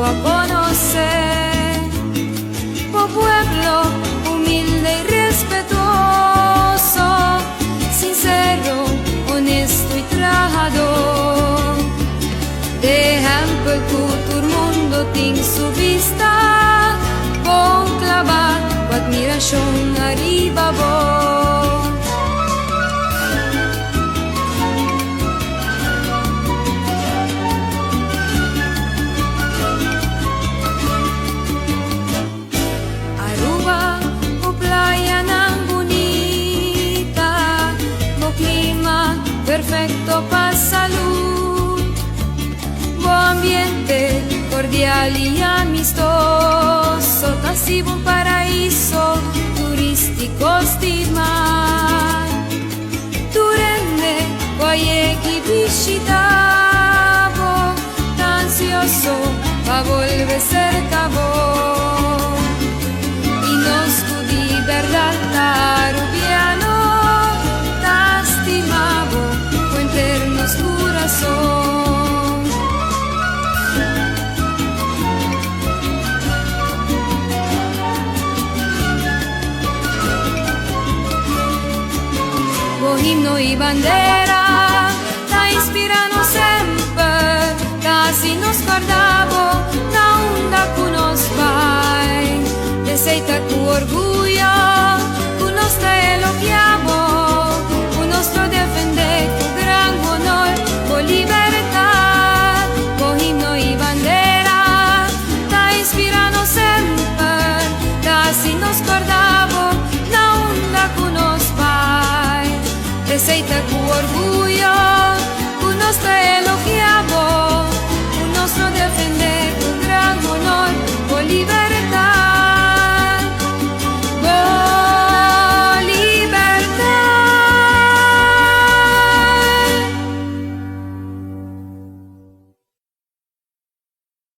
a conocer. Oh pueblo humilde y respetuoso, sincero, honesto y trabajador, deja en el futuro mundo tin su vista, con clavar o admiración arriba vos. Aruba, o playa tan bonita, o clima perfecto para salud, buen ambiente cordial y amistoso, casi un paraíso turístico estimar. Tu rende, guayeki visitavo, tan ansioso pa' volver cerca vos. Y nos di verdad tarubiano, ta estimavo, con eternos corazón. Himno y bandera, ta inspirano sempre, casi nos guardavo, ta onda con nos vai, de seita cu orgullo, con nos te elogiamo, con nos te defende cu gran honor, con libertad, con himno y bandera, ta inspirano sempre, casi nos guardavo, ta onda con nos vai, aceita cu orgullo, cu nos te elogia.